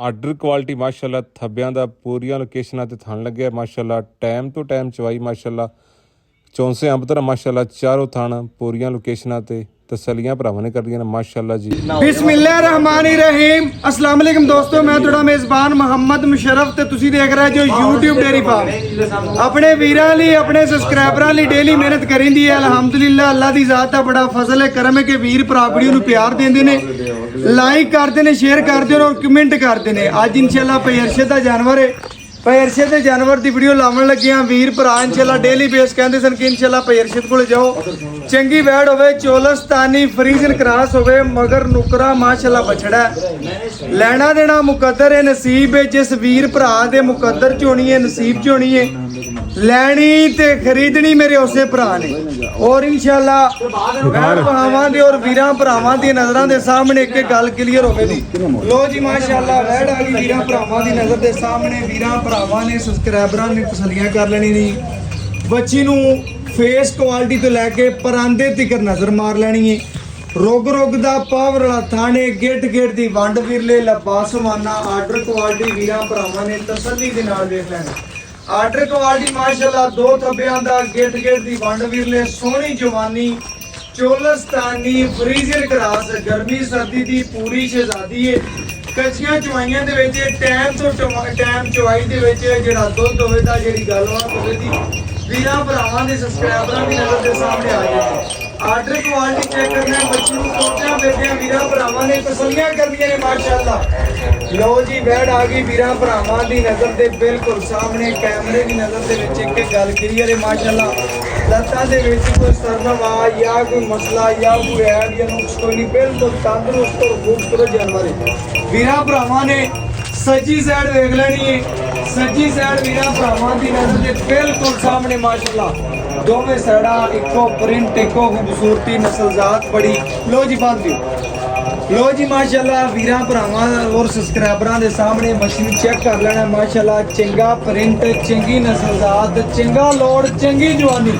Order quality ਮਾਸ਼ਾਅੱਲਾ, ਥੱਬਿਆਂ ਦਾ ਪੂਰੀਆਂ ਲੋਕੇਸ਼ਨਾਂ ਤੇ ਥਣ ਲੱਗਿਆ ਮਾਸ਼ਾਅੱਲਾ। ਟਾਈਮ ਤੋਂ ਟਾਈਮ ਚਵਾਈ ਮਾਸ਼ਾਅੱਲਾ, ਚੌਂਸੇ ਅੰਬ ਤਰ੍ਹਾਂ ਮਾਸ਼ਾਅੱਲਾ, ਚਾਰੋਂ ਥਣ ਪੂਰੀਆਂ ਲੋਕੇਸ਼ਨਾਂ ਤੇ ਤਸੱਲੀਆਂ ਭਰਾਵਾਂ ਨੇ ਕਰਦੀਆਂ ਨੇ ਮਾਸ਼ਾਅੱਲਾ जी। बिस्मिल्लाहिर्रहमानिर्रहीम। अस्सलाम वालेकुम दोस्तों, मैं थोड़ा मेज़बान मोहम्मद मुशर्रफ ते तुसी देख रहे जो YouTube डेयरी फार्म। अपने वीरां लई अपने सबसक्राइबरां लई डेली मेहनत करिंदी है। अल्हम्दुलिल्लाह अल्लाह दी ज़ात दा बड़ा फजल है, करम है कि वीर भरा वीडियो नूं प्यार देंदे ने, लाइक करदे ने, शेयर करदे ने और कमेंट करदे ने। अज इंशाअल्लाह भाई अरशद दा जानवर है, भाई अरशद दे जानवर दी वीडियो लावन लगे हां। वीर भरा इंशाअल्लाह डेली बेस कहंदे सन कि इंशाअल्लाह भाई अरशद कोल जाओ, चंगी वैड़ होवे, चोलस्तानी फ्रीजन क्रॉस होवे, मगर नुकरा माशाअल्लाह बछड़ा है। लेना देना मुकद्दर है, नसीब है। जिस वीर भरा दे मुकद्दर च होनी है, नसीब च होनी है, लैनी ते खरीदनी मेरे उसे भरा ने। और इंशाअल्लाह वैड़ भावां दे और वीरां भरावां दी नज़रां दे सामने एक गल क्लियर होवेगी। लो जी माशाअल्लाह वैड़ आ गई वीरां भरावां दी नज़र दे सामने। वीरां भरावां ने सबसक्राइबरां ने तसल्लियां कर लेनी नहीं, बच्ची नूं फेस क्वालिटी तो लैके परांदे तिकर नजर मार लैनी है। रुग रुग दा पावर वाला थाने, गेट गेट दी वंड विरले, लबासमाना आर्डर क्वालिटी वीरां भरावां ने तसल्ली दे नाल देख लैना। आर्डर क्वालिटी माशाअल्लाह, दो थब्बियां दा गेट गेट दी वंड विरले, सोहनी जवानी, चोलस्तानी फ्रीजर क्रास, गर्मी सर्दी दी पूरी शहजादी है। कच्चियां चवाइयां दे विच टाइम तो टाइम चवाई दे विच जेड़ा दुध होवे दा जेड़ी गलबात होवे दी वीरां भरावां दे सबसक्राइबरां दी नज़र दे सामने आ जाए। आर्डर क्वालिटी चेक करना है, बच्ची नूं सोटियां बेटियां वीरां भरावां ने तसल्लियां करदियां ने माशाअल्लाह। लो जी वैड़ आ गई वीरां भरावां दी नज़र दे बिल्कुल सामने, कैमरे दी नज़र दे विच एक गल क्लियर है माशाअल्लाह। लत्तां दे विच कोई सरनम आ या कोई मसला या कोई ऐब या नुक्स कोई नहीं, बिल्कुल तंदुरुस्त और खूबसूरत जानवर है। वीरां भरावां ने सज्जी साइड देख लेनी है, सज्जी साइड वीरां भरावां दी नज़र दे बिल्कुल सामने माशाअल्लाह। दोवें साइडा इको प्रिंट, इको खूबसूरती, नस्लजात बड़ी। लो जी बांध दियो। लो जी माशाअल्लाह वीरां भरावां और सबसक्राइबरां दे सामने मशीन चेक कर लेना माशाअल्लाह। चंगा प्रिंट, चंगी नस्लजात, चंगा लोड, चंगी जवानी,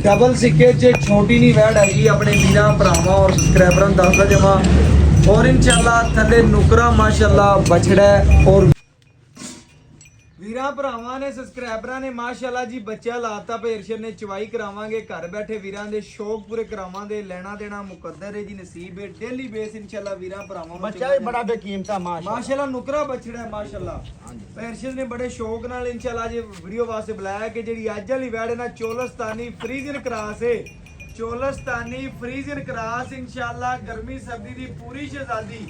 डबल सिक्के च छोटी नहीं वैड़ हैगी। अपने वीरां भरावां और सबसक्राइबरां दसदा जमा। और इंशाअल्लाह थले नुकरा माशाअल्लाह बछड़ा और वीरां भरावां ने सबसक्राइबरां ने माशाअल्लाह जी बच्चा लाता। भाई अरशद ने चवाई करावांगे, घर बैठे वीरां दे शौक पूरे करावांगे। लेना देना मुकद्दर है जी, नसीब है। डेली बेस इंशाअल्लाह वीरां भरावां बच्चा भी बड़ा बेकीमता माशाअल्लाह नुकरा बछड़ा है माशाअल्लाह। भाई अरशद ने बड़े शौक नाल इंशाअल्लाह जी वीडियो वास्ते बुलाया कि जेड़ी अज वाली वैड़ है ना, चोलस्तानी फ्रीजन क्रॉस है। चोलस्तानी फ्रीजन क्रॉस इंशाअल्लाह, गर्मी सर्दी दी पूरी शहजादी।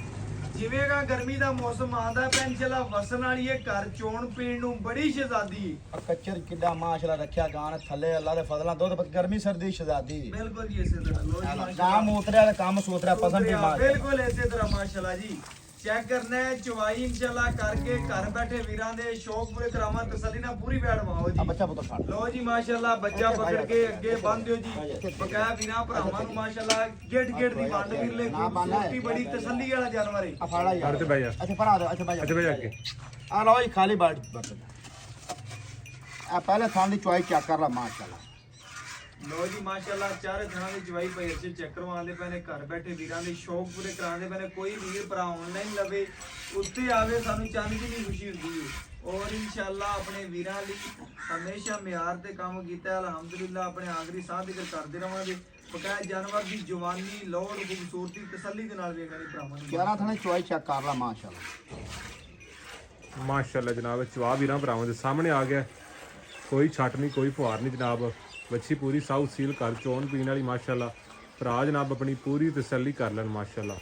जिवें का गर्मी दा मौसम आंदा है इंशाअल्लाह, वसन वाली है, घर चोण पीण नूं बड़ी शहजादी है। कच्चर किड्डा माशाअल्लाह रखिया गान थले अल्लाह दे फजला दुध गर्मी सर्दी शहजादी बिल्कुल जी इसे तरह। लो जी माशाअल्लाह, काम उतरिया ते काम सूतरिया पसंद भी मार बिल्कुल इसे तरह माशाअल्लाह जी। चेक करना है चवाई इंशाअल्लाह करके, घर बैठे वीरां दे शौक पूरे करावां, तसल्ली नाल पूरी बैठ वाओ जी। बच्चा पुत्र खान लो जी माशाअल्लाह, बच्चा पकड़ के अगे बंद दियो जी। बकाया वीरां भरावां नूं माशाअल्लाह गेट गेट दी वंड विरले, खूबसूरती बड़ी, तसल्ली वाला जानवर है। अफाड़ा यार ਤੇ ਬਈ अच्छा फरा दो। अच्छा भाई ਅੱਛਾ ਬਈ ਅੱਗੇ आ लो ये खाली बाट आ पहले थान दी चॉइस चेक कर ला माशाअल्लाह। लो जी माशाअल्लाह, चारे थां दी चवाई भाई अरशद चेक करवांदे पए ने, घर बैठे वीरां दे शौक पूरे करांदे पए ने। कोई वीर भरा ऑनलाइन लवे उत्ते आवे, सानू चंद दी नहीं खुशी हुंदी है। और इंशाअल्लाह अपने वीरां लई हमेशा म्यार ते काम कीता है अल्हम्दुलिल्लाह, अपने आखिरी साह तक करदे रहांगे। बकाया जानवर दी जवानी, लोड़, खूबसूरती तसल्ली दे नाल वेखणी भरावां नूं। 11 थाने चॉइस चेक कर ला माशाअल्लाह। माशाअल्लाह जनाब, चवा वीरां भरावां दे सामने आ गया। कोई छट नहीं, कोई फुहार नहीं जनाब। बच्ची पूरी साउथ सील कर चोन पीने वाली माशाअल्लाह। भरा जनाब अपनी पूरी तसल्ली कर लैन माशाअल्लाह।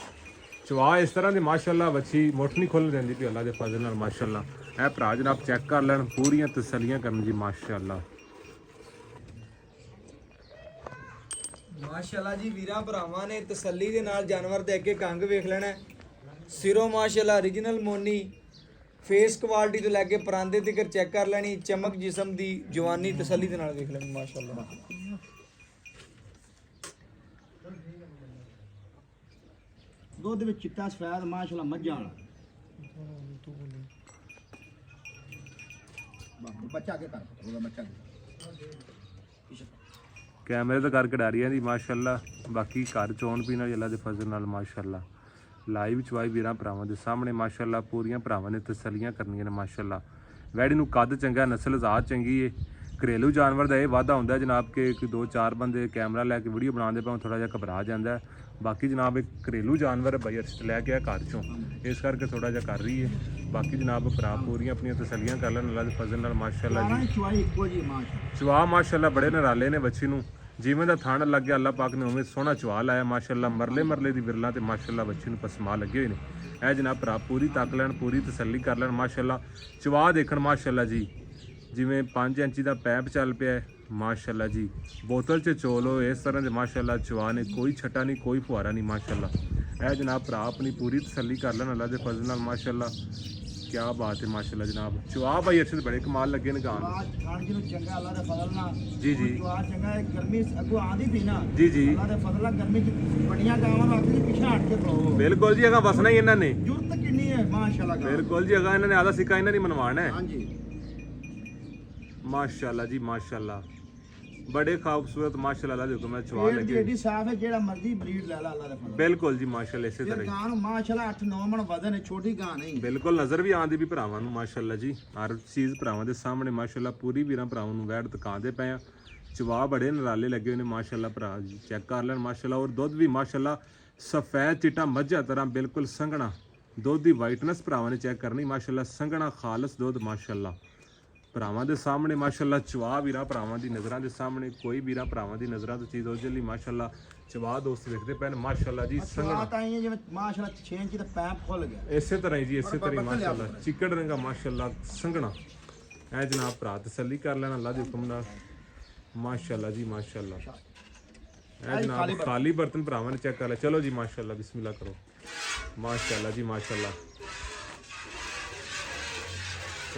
चवा इस तरह की माशाअल्लाह, बच्ची मुठ नहीं खुल देंदी भी अल्लाह के फजल नाल माशाअल्लाह। है भरा जनाब चेक कर लैन, पूरियां तसल्लियां करन जी माशाअल्लाह। माशाअल्लाह जी वीरां भरावां ने तसल्ली दे नाल जानवर दे अगे कंग वेख लेना है। सिरों माशाअल्लाह ओरिजिनल मोनी, फेस क्वालिटी तो लैके परांदे तक चेक कर लेनी, चमक जिसम दी, जवानी तसल्ली दे नाल देख लेनी माशाअल्लाह। दुध विच चिट्टा सफेद माशाअल्लाह मज्जां वाला बच्चा के कर ओदा बच्चा कैमरे तो करके डारियां दी माशाअल्लाह। बाकी घर चोन पीने वाली अल्लाह के फजल नाल माशाअल्लाह। ਲਾਈਵ ਚਵਾਈ ਵੀਰਾਂ ਭਰਾਵਾਂ ਦੇ ਸਾਹਮਣੇ ਮਾਸ਼ਾਅੱਲਾ ਪੂਰੀਆਂ ਭਰਾਵਾਂ ਨੇ ਤਸੱਲੀਆਂ ਕਰਨੀਆਂ ਨੇ ਮਾਸ਼ਾਅੱਲਾ। ਵੈੜੀ ਨੂੰ ਕੱਦ ਚੰਗਾ, ਨਸਲ ਜ਼ਾਤ ਚੰਗੀ ਏ। ਘਰੇਲੂ ਜਾਨਵਰ ਦਾ ਇਹ ਵਾਧਾ ਹੁੰਦਾ ਜਨਾਬ ਕਿ ਇੱਕ 2-4 ਬੰਦੇ ਕੈਮਰਾ ਲੈ ਕੇ ਵੀਡੀਓ ਬਣਾਉਂਦੇ ਪਏ ਥੋੜਾ ਜਿਹਾ ਘਬਰਾ ਜਾਂਦਾ ਹੈ। ਬਾਕੀ ਜਨਾਬ ਇੱਕ ਘਰੇਲੂ ਜਾਨਵਰ ਬਈ ਅਰਸ਼ਦ ਲੈ ਕੇ ਆ ਘਰ ਚੋਂ, ਇਸ ਕਰਕੇ ਥੋੜਾ ਜਿਹਾ ਕਰ ਰਹੀ ਹੈ। ਬਾਕੀ ਜਨਾਬ ਭਰਾ ਪੂਰੀਆਂ ਆਪਣੀਆਂ ਤਸੱਲੀਆਂ ਕਰ ਲੈਣ ਅੱਲਾ ਦੇ ਫਜ਼ਲ ਨਾਲ ਮਾਸ਼ਾਅੱਲਾ ਜੀ। ਚਵਾ ਮਾਸ਼ਾਅੱਲਾ ਬੜੇ ਨਰਾਲੇ ਨੇ ਬੱਚੀ ਨੂੰ, ਜਿਵੇਂ ਦਾ ਥਣ ਲੱਗ ਗਿਆ ਅੱਲਾ ਪਾਕ ਨੇ ਉਵੇਂ ਸੋਹਣਾ ਚਵਾ ਲਾਇਆ ਮਾਸ਼ਾਅੱਲਾ। ਮਰਲੇ ਦੀ ਵਿਰਲਾਂ ਤੇ ਮਾਸ਼ਾਅੱਲਾ ਬੱਚੀ ਨੂੰ ਪਸਮਾ ਲੱਗੇ ਹੋਏ ਨੇ। ਇਹ ਜਨਾਬ ਭਰਾ ਪੂਰੀ ਤੱਕ ਲੈਣ, ਪੂਰੀ ਤਸੱਲੀ ਕਰ ਲੈਣ ਮਾਸ਼ਾਅੱਲਾ। ਚਵਾ ਦੇਖਣ ਮਾਸ਼ਾਅੱਲਾ ਜੀ, ਜਿਵੇਂ 5 ਇੰਚੀ ਦਾ ਪੈਪ ਚੱਲ ਪਿਆ ਹੈ ਮਾਸ਼ਾਅੱਲਾ ਜੀ। ਬੋਤਲ 'ਚ ਚੋਲੋ ਇਸ ਤਰ੍ਹਾਂ ਦੇ ਮਾਸ਼ਾਅੱਲਾ ਚਵਾ ਨੇ, ਕੋਈ ਛੱਟਾ ਨਹੀਂ, ਕੋਈ ਫੁਹਾਰਾ ਨਹੀਂ ਮਾਸ਼ਾਅੱਲਾ। ਇਹ ਜਨਾਬ ਭਰਾ ਆਪਣੀ ਪੂਰੀ ਤਸੱਲੀ ਕਰ ਲੈਣ ਅੱਲਾ ਦੇ ਫਜ਼ਲ ਨਾਲ ਮਾਸ਼ਾਅੱਲਾ। क्या बात है माशाल्लाह जनाब। चुआ भाई अच्छे बड़े कमाल लगे ने गान खान जी नु चंगा अल्लाह दे फजल नाल जी जी चुआ चंगा है। गर्मी अगो आंदी थी ना जी जी अल्लाह दे फजल नाल गर्मी च बड़ियां गावां आखदी पीछे हट के खड़ो। बिल्कुल जी अगा बसना ही इन्हां ने जुरत किन्नी है माशाल्लाह। बिल्कुल जी अगा इन्हां ने आधा सिक्का इन्हां दी मनवाना है। हां जी माशाल्लाह जी माशाल्लाह बड़े खूबसूरत माशाल्लाह दे हुक्म है। चुआ लगे एडी साफ है जेड़ा मर्जी ब्रीड ले ला अल्लाह दे फजल। बिल्कुल जी माशाल्लाह इसी तरह गान माशाल्लाह 8-9 मन वजन है, छोटी गां नहीं। बिल्कुल नज़र भी आंदी भी भरावां नूं माशाल्लाह जी। हर चीज़ भरावां दे सामने माशाल्लाह पूरी वीरां भरावां नूं वैड़ दिखांदे पए आ। चवा बड़े नराले लगे हुए ने माशाल्लाह भरा जी, चेक कर लैन माशाल्लाह। और दुध भी माशाल्लाह सफेद चिट्टा मझा तरह बिल्कुल संघना दुध की वाइटनेस भरावां ने चेक करनी माशाल्लाह। संघना खालस दुध माशाल्लाह ਭਰਾਵਾਂ ਦੇ ਸਾਹਮਣੇ ਮਾਸ਼ਾਅੱਲਾ। ਚਵਾ ਵੀਰਾਂ ਭਰਾਵਾਂ ਦੀ ਨਜ਼ਰਾਂ ਦੇ ਸਾਹਮਣੇ, ਕੋਈ ਵੀਰਾਂ ਭਰਾਵਾਂ ਦੀ ਨਜ਼ਰਾਂ ਤੋਂ ਚੀਜ਼ ਉਜਲ ਲਈ ਮਾਸ਼ਾਅੱਲਾ। ਚਵਾ ਦੋਸਤ ਵੇਖਦੇ ਪੈਣ ਮਾਸ਼ਾਅੱਲਾ ਜੀ। ਸੰਗਣਾ ਤਾਂ ਇਹ ਜਿਵੇਂ ਮਾਸ਼ਾਅੱਲਾ 6 ਇੰਚ ਦਾ ਪੈਪ ਖੁੱਲ ਗਿਆ ਇਸੇ ਤਰ੍ਹਾਂ ਹੀ ਜੀ, ਇਸੇ ਤਰ੍ਹਾਂ ਹੀ ਮਾਸ਼ਾਅੱਲਾ। ਚਿੱਕੜ ਰੰਗਾ ਮਾਸ਼ਾਅੱਲਾ ਸੰਘਣਾ। ਇਹ ਜਨਾਬ ਭਰਾ ਤਸੱਲੀ ਕਰ ਲੈਣਾ ਅੱਲਾ ਦੇ ਹੁਕਮ ਨਾਲ ਮਾਸ਼ਾਅੱਲਾ ਜੀ ਮਾਸ਼ਾਅੱਲਾ। ਇਹ ਜਨਾਬ ਖਾਲੀ ਬਰਤਨ ਭਰਾਵਾਂ ਨੇ ਚੈੱਕ ਕਰ ਲਿਆ। ਚਲੋ ਜੀ ਮਾਸ਼ਾਅੱਲਾ ਬਿਸਮਿਲ੍ਲਾ ਕਰੋ ਮਾਸ਼ਾਅੱਲਾ ਜੀ ਮਾਸ਼ਾਅੱਲਾ।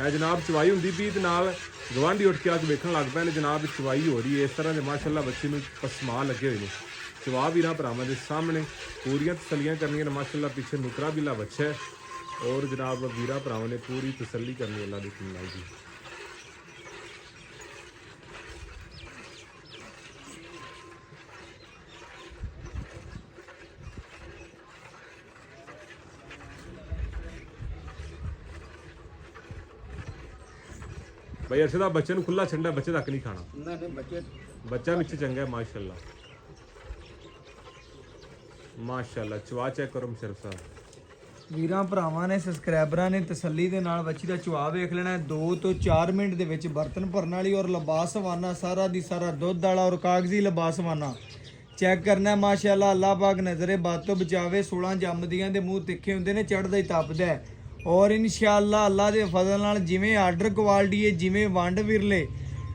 ਇਹ ਜਨਾਬ ਚਵਾਈ ਹੁੰਦੀ ਵੀ ਤੇ ਨਾਲ ਗਵਾਂਢੀ ਉੱਠ ਕੇ ਆ ਕੇ ਵੇਖਣ ਲੱਗ ਪਏ ਨੇ ਜਨਾਬ ਚਵਾਈ ਹੋ ਰਹੀ ਹੈ। ਇਸ ਤਰ੍ਹਾਂ ਦੇ ਮਾਸ਼ਾਅੱਲਾ ਬੱਚੇ ਨੂੰ ਪਸਮਾ ਲੱਗੇ ਹੋਏ ਨੇ। ਚਵਾ ਵੀਰਾਂ ਭਰਾਵਾਂ ਦੇ ਸਾਹਮਣੇ ਪੂਰੀਆਂ ਤਸੱਲੀਆਂ ਕਰਨੀਆਂ ਨੇ ਮਾਸ਼ਾਅੱਲਾ। ਪਿੱਛੇ ਨੁਕਰਾ ਬਿੱਲਾ ਬੱਚਾ ਹੈ ਔਰ ਜਨਾਬ ਵੀਰਾਂ ਭਰਾਵਾਂ ਨੇ ਪੂਰੀ ਤਸੱਲੀ ਕਰਨੀ ਅੱਲਾ ਦੇ ਹੁਕਮ ਨਾਲ ਜੀ। भाई अरशद बच्चे ਨੂੰ ਖੁੱਲਾ ਛੱਡਾ, ਬੱਚੇ ਤੱਕ ਨਹੀਂ ਖਾਣਾ। नहीं ਬੱਚਾ ਵਿੱਚ ਚੰਗਾ ਹੈ ਮਾਸ਼ਾਅੱਲਾ ਮਾਸ਼ਾਅੱਲਾ। ਚਵਾ ਚੈੱਕ ਕਰੋ ਮੁਸ਼ਰਫ ਸਾਹਿਬ। ਵੀਰਾਂ ਭਰਾਵਾਂ ਨੇ ਸਬਸਕ੍ਰਾਈਬਰਾਂ ਨੇ ਤਸੱਲੀ ਦੇ ਨਾਲ ਬੱਚੀ ਦਾ ਚੁਆ ਵੇਖ ਲੈਣਾ। 2 ਤੋਂ 4 ਮਿੰਟ ਦੇ ਵਿੱਚ ਬਰਤਨ ਭਰਨ ਵਾਲੀ ਔਰ ਲਿਬਾਸਵਾਨਾ ਸਾਰਾ ਦੀ ਸਾਰਾ ਦੁੱਧ ਵਾਲਾ ਔਰ ਕਾਗਜ਼ੀ ਲਿਬਾਸਵਾਨਾ ਚੈੱਕ ਕਰਨਾ ਮਾਸ਼ਾਅੱਲਾ। ਅੱਲਾਹ ਪਾਕ ਨਜ਼ਰੇ ਬਾਤ ਤੋਂ ਬਚਾਵੇ। 16 ਜੰਮਦੀਆਂ ਦੇ ਮੂੰਹ ਤਿੱਖੇ ਹੁੰਦੇ ਨੇ, ਚੜ੍ਹਦਾ ਹੀ ਤਪਦਾ ਹੈ। ਔਰ ਇਨਸ਼ਾਅੱਲਾ ਅੱਲਾ ਦੇ ਫਜ਼ਲ ਨਾਲ ਜਿਵੇਂ ਆਰਡਰ ਕੁਆਲਿਟੀ ਹੈ, ਜਿਵੇਂ ਵੰਡ ਵਿਰਲੇ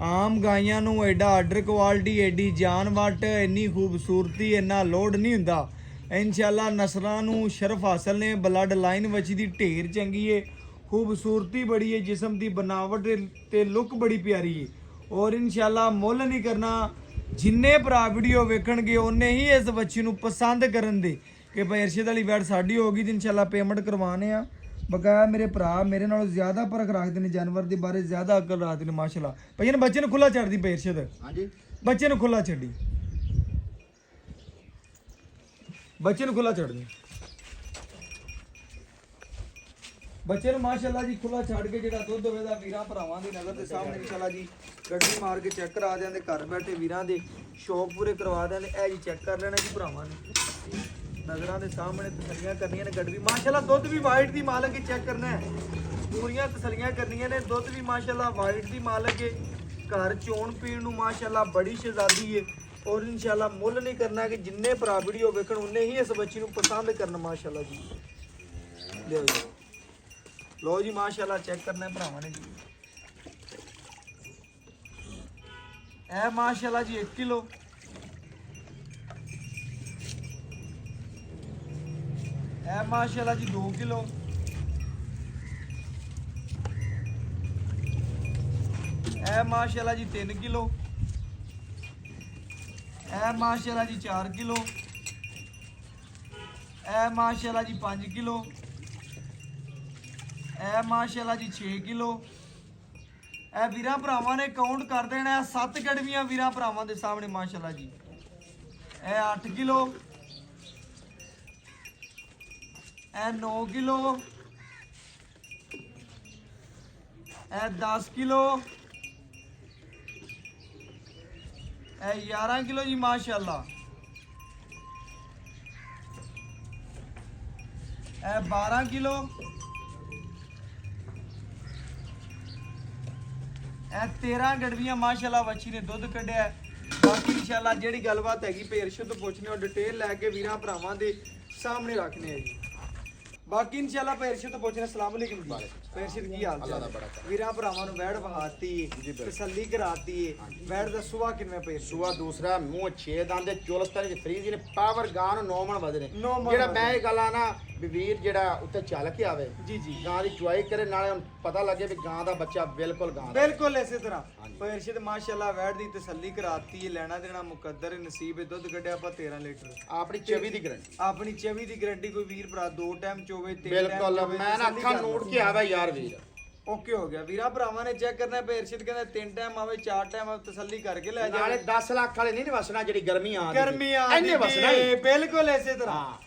ਆਮ ਗਾਈਆਂ ਨੂੰ ਐਡਾ ਆਰਡਰ ਕੁਆਲਿਟੀ, ਐਡੀ ਜਾਨ ਵੱਟ, ਇੰਨੀ ਖੂਬਸੂਰਤੀ, ਇੰਨਾ ਲੋਡ ਨਹੀਂ ਹੁੰਦਾ। ਇਨਸ਼ਾਅੱਲਾ ਨਸਲਾਂ ਨੂੰ ਸ਼ਰਫ ਹਾਸਲ ਨੇ। ਬਲੱਡ ਲਾਈਨ ਵਿੱਚ ਦੀ ਢੇਰ ਚੰਗੀ ਹੈ, ਖੂਬਸੂਰਤੀ ਬੜੀ ਹੈ, ਜਿਸਮ ਦੀ ਬਣਾਵਟ ਤੇ ਲੁੱਕ ਬੜੀ ਪਿਆਰੀ ਹੈ। ਔਰ ਇਨਸ਼ਾਅੱਲਾ ਮੁੱਲ ਨਹੀਂ ਕਰਨਾ। ਜਿੰਨੇ ਭਰਾ ਵੀਡੀਓ ਵੇਖਣਗੇ ਉਹਨੇ ਹੀ ਇਸ ਬੱਚੀ ਨੂੰ ਪਸੰਦ ਕਰਨ ਦੇ ਕਿ ਭਾਈ ਅਰਸ਼ਦ ਵਾਲੀ ਵੈਟ ਸਾਡੀ ਹੋ ਗਈ ਤੇ ਇਨਸ਼ਾਅੱਲਾ ਪੇਮੈਂਟ ਕਰਵਾਣੇ ਆ। ਬਕਾਇਆ ਮੇਰੇ ਭਰਾ ਮੇਰੇ ਨਾਲੋਂ ਜ਼ਿਆਦਾ ਪਰਖ ਰੱਖਦੇ ਨੇ, ਜਾਨਵਰ ਦੇ ਬਾਰੇ ਜ਼ਿਆਦਾ ਅਕਲ ਰੱਖਦੇ ਨੇ ਮਾਸ਼ਾਅੱਲਾ। ਭਾਈ ਇਹਨੇ ਬੱਚੇ ਨੂੰ ਖੁੱਲਾ ਛੱਡਦੀ ਪਈ ਅਰਸ਼ਦ। ਹਾਂਜੀ ਬੱਚੇ ਨੂੰ ਖੁੱਲਾ ਛੱਡੀ, ਬੱਚੇ ਨੂੰ ਖੁੱਲਾ ਛੱਡਦੀ, ਬੱਚੇ ਨੂੰ ਮਾਸ਼ਾਅੱਲਾ ਜੀ ਖੁੱਲਾ ਛੱਡ ਕੇ ਜਿਹੜਾ ਦੁੱਧ ਹੋਵੇ ਦਾ ਵੀਰਾਂ ਭਰਾਵਾਂ ਦੀ ਨਜ਼ਰ ਦੇ ਸਾਹਮਣੇ ਇਨਸ਼ਾਅੱਲਾ ਜੀ ਗੱਡੀ ਮਾਰ ਕੇ ਚੈੱਕ ਕਰਾ ਦਿਆਂਦੇ। ਘਰ ਬੈਠੇ ਵੀਰਾਂ ਦੇ ਸ਼ੌਕ ਪੂਰੇ ਕਰਵਾ ਦਿਆਂਦੇ। ਇਹ ਜੀ ਚੈੱਕ ਕਰ ਲੈਣਾ ਜੀ ਭਰਾਵਾਂ ਨੇ ਨਜ਼ਰਾਂ ਦੇ ਸਾਹਮਣੇ ਤਸੱਲੀਆਂ ਕਰਨੀਆਂ ਨੇ। ਗੱਡੀ ਵੀ ਮਾਸ਼ਾਅੱਲਾ ਦੁੱਧ ਵੀ ਵਾਈਟ ਦੀ ਮਾਲਕ ਹੈ, ਚੈੱਕ ਕਰਨਾ ਹੈ। ਪੂਰੀਆਂ ਤਸੱਲੀਆਂ ਕਰਨੀਆਂ ਨੇ। ਦੁੱਧ ਵੀ ਮਾਸ਼ਾਅੱਲਾ ਵਾਈਟ ਦੀ ਮਾਲਕ ਹੈ। ਘਰ ਚੋਣ ਪੀਣ ਨੂੰ ਮਾਸ਼ਾਅੱਲਾ ਬੜੀ ਸ਼ਹਿਜ਼ਾਦੀ ਹੈ। ਔਰ ਇਨਸ਼ਾਅੱਲਾ ਮੁੱਲ ਨਹੀਂ ਕਰਨਾ ਕਿ ਜਿੰਨੇ ਭਰਾ ਵੀਡੀਓ ਵੇਖਣ ਉਹਨੇ ਹੀ ਇਸ ਬੱਚੀ ਨੂੰ ਪਸੰਦ ਕਰਨ ਮਾਸ਼ਾਅੱਲਾ ਜੀ। ਲਿਓ ਜੀ ਲੋ ਜੀ ਮਾਸ਼ਾਅੱਲਾ ਚੈੱਕ ਕਰਨਾ ਭਰਾਵਾਂ ਨੇ ਜੀ। ਇਹ ਮਾਸ਼ਾਅੱਲਾ ਜੀ 1 ਕਿਲੋ, ਇਹ ਮਾਸ਼ਾਅੱਲਾ ਜੀ 2 ਕਿਲੋ, ਇਹ ਮਾਸ਼ਾਅੱਲਾ ਜੀ 3 ਕਿਲੋ, ਇਹ ਮਾਸ਼ਾਅੱਲਾ ਜੀ 4 ਕਿਲੋ, ਇਹ ਮਾਸ਼ਾਅੱਲਾ ਜੀ 5 ਕਿਲੋ, ਇਹ ਮਾਸ਼ਾਅੱਲਾ ਜੀ 6 ਕਿਲੋ। ਇਹ ਵੀਰਾਂ ਭਰਾਵਾਂ ਨੇ ਕਾਊਂਟ ਕਰ ਦੇਣਾ। 7 ਗੜਵੀਆਂ ਵੀਰਾਂ ਭਰਾਵਾਂ ਦੇ ਸਾਹਮਣੇ ਮਾਸ਼ਾਅੱਲਾ ਜੀ। ਇਹ 8 ਕਿਲੋ, ਇਹ 9 ਕਿਲੋ, ਇਹ 10 ਕਿਲੋ, ਇਹ 11 ਕਿਲੋ ਜੀ ਮਾਸ਼ਾਅੱਲਾ। ਇਹ 12 ਕਿਲੋ, ਇਹ 13 ਗੜਵੀਆਂ ਮਾਸ਼ਾਅੱਲਾ ਵੱਛੀ ਨੇ ਦੁੱਧ ਕੱਢਿਆ ਹੈ। ਬਾਕੀ ਇਨਸ਼ਾਅੱਲਾ ਜਿਹੜੀ ਗੱਲਬਾਤ ਹੈਗੀ ਪੇਰ ਸ਼ੁੱਧ ਪੁੱਛਨੇ ਉਹ ਡਿਟੇਲ ਲੈ ਕੇ ਵੀਰਾਂ ਭਰਾਵਾਂ ਦੇ ਸਾਹਮਣੇ ਰੱਖਨੇ ਆ ਜੀ। ਬਾਕੀ ਇਨਸ਼ਾਅੱਲਾ ਪੇਰ ਸ਼ੁੱਧ ਪੁੱਛਨੇ। ਅਸਲਾਮ ਅਲੈਕੁਮ ਜੀ। ਪੇਰ ਸ਼ੁੱਧ ਕੀ ਹਾਲ ਚਾਲ ਹੈ? ਵੀਰਾਂ ਭਰਾਵਾਂ ਨੂੰ ਵੈੜ ਵਹਾਤੀ ਤਸੱਲੀ ਕਰਾਤੀ ਹੈ। ਵੈੜ ਦਾ ਸੁਆ ਕਿੰਨੇ ਪੇਰ? ਸੁਆ ਦੂਸਰਾ ਮੂੰਹ 6 ਦੰਦ ਚੋਲਸਤਾਨੀ ਦੀ ਫਰੀਜ਼ ਨੇ ਪਾਵਰ ਗਾਂ ਨੂੰ 9 ਮਣ ਵਜਨੇ। ਨੌ ਜਿਹੜਾ ਮੈਂ ਇਹ ਗੱਲ ਆ ਨਾ ਵੀ ਵੀਰ ਜਿਹੜਾ ਉੱਤੇ ਚੱਲ ਕੇ ਆਵੇ ਜੀ ਜੀ ਗਾਂ ਦੀ ਚੁਆਈ ਕਰੇ, ਨਾਲੇ ਉਹਨੂੰ ਪਤਾ ਲੱਗੇ ਵੀ ਗਾਂ ਦਾ ਬੱਚਾ ਬਿਲਕੁਲ ਗਾਂ ਦਾ। ਬਿਲਕੁਲ ਇਸੇ ਤਰ੍ਹਾਂ ਪੇਰ ਸ਼ੁੱਧ ਮਾਸ਼ਾਅੱਲਾ ਵੈੜ ਦੀ ਤਸੱਲੀ ਕਰਾਤੀ ਹੈ। ਲੈਣਾ ਦੇਣਾ ਮੁਕੱਦਰ ਹੈ, ਨਸੀਬ ਹੈ। ਦੁੱਧ ਕੱਢਿਆ ਆਪਾਂ 13 ਲੀਟਰ। ਆਪਣੀ 24 ਦੀ ਗਰੰਟੀ। ਆਪਣੀ 24 ਦੀ ਗਾਰੰਟੀ। ਕੋਈ ਵੀਰ ਭਰਾ 2 ਟਾਈਮ ਚੋਵੇ 3 ਬਿਲਕੁਲ ਮੈਂ ਨਾ ਅੱਖਾਂ ਨੂੜ ਕੇ ਆਵਾ ਯਾਰ ਵੀਰ। ਓਕੇ ਹੋ ਗਿਆ। ਵੀਰਾ ਭਰਾਵਾਂ ਨੇ ਚੈੱਕ ਕਰਨਾ ਪਏ। ਇਰਸ਼ਦ ਕਹਿੰਦਾ 3 ਟਾਈਮ ਆਵੇ 4 ਟਾਈਮ ਆਵੇ, ਤਸੱਲੀ ਕਰਕੇ ਲੈ ਜਾ। ਨਾਲੇ 10 ਲੱਖ ਵਾਲੇ ਨਹੀਂ ਵਸਣਾ ਜਿਹੜੀ ਗਰਮੀ ਆ ਗਰਮੀ ਆ ਇੰਨੇ ਵਸਣਾ ਹੀ। ਬਿਲਕੁਲ ਇਸੇ ਤਰ੍ਹਾਂ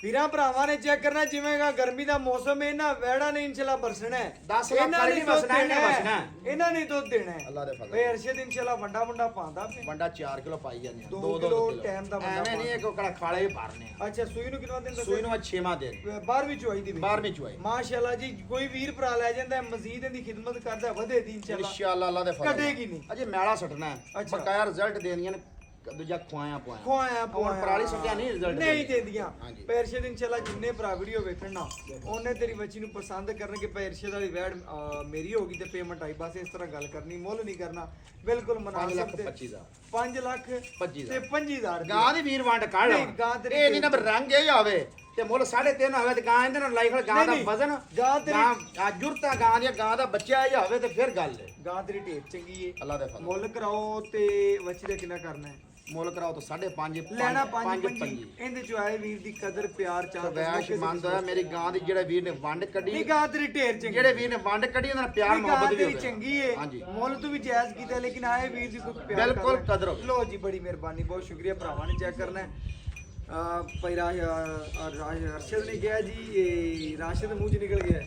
ਵੀਰਾ ਭਰਾਵਾਂ ਨੇ ਚੈੱਕ ਕਰਨਾ ਜਿਵੇਂਗਾ ਗਰਮੀ ਦਾ ਮੌਸਮ ਹੈ ਨਾ, ਵੈੜਾ ਨੇ ਇਨਸ਼ਾਅੱਲਾ ਬਰਸਣਾ ਹੈ। 10 ਲੱਖ ਵਾਲੇ ਨਹੀਂ ਵਸਣਾ, ਇਹਨੇ ਵਸਣਾ। ਇਹਨਾਂ ਨੇ ਦੁੱਧ ਦੇਣਾ ਹੈ ਅੱਲਾ ਦੇ ਫਜ਼ਲ। ਵੇ ਇਰਸ਼ਦ ਇਨਸ਼ਾਅੱਲਾ ਵੰਡਾ ਪਾਉਂਦਾ ਪਿਆ। ਵੰਡਾ 4 ਕਿਲੋ ਪਾਈ ਜਾਂਦੇ ਆ। 2 ਕਿਲੋ ਟਾਈਮ ਦਾ ਵੰਡਾ ਐਵੇਂ ਨਹੀਂ ਇੱਕ ਕੜਾ ਖਾਲੇ ਹੀ ਭਰਨੇ ਆ। ਅੱਛਾ ਸੂਈ ਨੂੰ ਕਿੰਨਾ ਦਿਨ ਦੱਸਿਆ? ਸੂਈ ਨੂੰ 6ਵਾਂ ਦਿਨ 12ਵੀਂ ਚੁਆਈ ਦੀ 12ਵੀਂ ਚੁਆਈ। ਮਾਸ਼ਾਅੱਲਾ ਜੀ। ਕੋਈ ਵੀਰ ਭਰਾ ਲੈ ਜਾਂਦਾ ਮਜ਼ੀਦ ਇਹਦੀ ਖਿਦਮਤ ਕਰਦਾ ਵਧੇ ਦੀ ਇਨਸ਼ਾਅੱਲਾ ਇਨਸ਼ਾਅੱਲਾ ਅੱਲਾ ਦੇ ਫਜ਼ਲ। ਕਟੇਗੀ ਨਹੀਂ। ਅਜੇ ਮੈਲਾ ਸੱਟਣਾ ਹੈ। ਅੱਛਾ। ਬਕਾਇਆ ਰਿਜ਼ਲਟ ਦੇਣੀਆਂ ਨੇ ਦੂਜਾ ਖਵਾਇਆ ਖਵਾਇਆ ਹੁਣ ਪਰਾਲੀ ਸੱਟਿਆ ਨਹੀਂ ਰਿਜ਼ਲਟ ਨਹੀਂ ਦਿੰਦੀਆਂ। ਹਾਂਜੀ। ਪੈਰਸ਼ਦ ਇਨਸ਼ਾਅੱਲਾ ਜਿੰਨੇ ਭਰਾ ਵੀਡੀਓ ਵੇਖਣ ਨਾ ਉਹਨੇ ਤੇਰੀ ਬੱਚੀ ਨੂੰ ਪਸੰਦ ਕਰਨਗੇ। ਪੈਰਸ਼ਦ ਵਾਲੀ ਵੈੜ ਮੇਰੀ ਹੋਗੀ ਤੇ ਪੇਮੈਂਟ ਆਈ, ਬਸ ਇਸ ਤਰ੍ਹਾਂ ਗੱਲ ਕਰਨੀ, ਮੁੱਲ ਨਹੀਂ ਕਰਨਾ। ਬਿਲਕੁਲ 5 ਮੁਨਾਸਿਬ ਲੱਖ ਤੇ 25,000 5 ਲੱਖ 25,000 ਤੇ 25,000 ਗਾਂ ਦੀ ਵੀਰ ਵੰਡ ਕੱਢ ਨਹੀਂ, ਗਾਂ ਤੇਰੀ ਇਹ ਨਹੀਂ ਨਾ ਵੀ ਰੰਗ ਇਹ ਆਵੇ ਤੇ ਮੁੱਲ 3.5 ਹੋਵੇ ਤੇ ਗਾਂ ਇਹਦੇ ਨਾਲ ਲਾਈ ਖੜ ਗਾਂ ਦਾ ਨਹੀਂ, ਵਜ਼ਨ ਗਾਂ ਤੇਰੀ ਗਾਂ ਜੁਰਤਾ ਗਾਂ ਦੀ ਗਾਂ ਦਾ ਬੱਚਾ ਇਹ ਹੋਵੇ ਤੇ ਫਿਰ ਗੱਲ ਹੈ। ਗਾਂ ਤੇਰੀ ਢੇਪ ਚੰਗੀ ਏ। ਅੱਲਾ ਦੇ ਫਜ਼ਲ। ਮੁੱਲ ਕਰਾਓ ਤੇ ਬੱਚੀ ਦਾ ਕਿੰਨਾ ਕਰਨਾ ਹੈ? ਮੁੱਲ ਕਰਾਓ ਤਾਂ 5.5 ਲੈਣਾ 5 ਇਹਦੇ ਚ ਆਏ ਵੀਰ ਦੀ ਕਦਰ ਪਿਆਰ ਚਾਹ ਵੈਸ਼ ਮੰਦ ਹੈ ਮੇਰੀ ਗਾਂ ਦੀ ਜਿਹੜਾ ਵੀਰ ਨੇ ਵੰਡ ਕੱਢੀ। ਨਹੀਂ ਗਾਂ ਤੇਰੀ ਢੇਰ ਚੰਗੀ। ਜਿਹੜੇ ਵੀਰ ਨੇ ਵੰਡ ਕੱਢੀ ਉਹਨਾਂ ਨਾਲ ਪਿਆਰ ਨਹੀਂ, ਗਾਂ ਮੁਹੱਬਤ ਵੀ ਤੇਰੀ ਹੋਵੇ। ਚੰਗੀ ਏ। ਹਾਂਜੀ। ਮੁੱਲ ਤੂੰ ਵੀ ਜਾਇਜ਼ ਕੀਤਾ ਲੇਕਿਨ ਆਏ ਵੀਰ ਦੀ ਕੋਈ ਪਿਆਰ ਬਿਲਕੁਲ ਕਰਨਾ। ਕਦਰ ਹੋਵੇ। ਲੋ ਜੀ ਬੜੀ ਮਿਹਰਬਾਨੀ, ਬਹੁਤ ਸ਼ੁਕਰੀਆ ਭਰਾਵਾਂ ਨੇ ਚੈੱਕ ਕਰਨਾ ਹੈ। ਭਾਈ ਅਰਸ਼ਦ ਨੇ ਕਿਹਾ ਜੀ ਇਹ ਰਾਸ਼ਦ ਮੂੰਹ ਚ ਨਿਕਲ ਗਿਆ।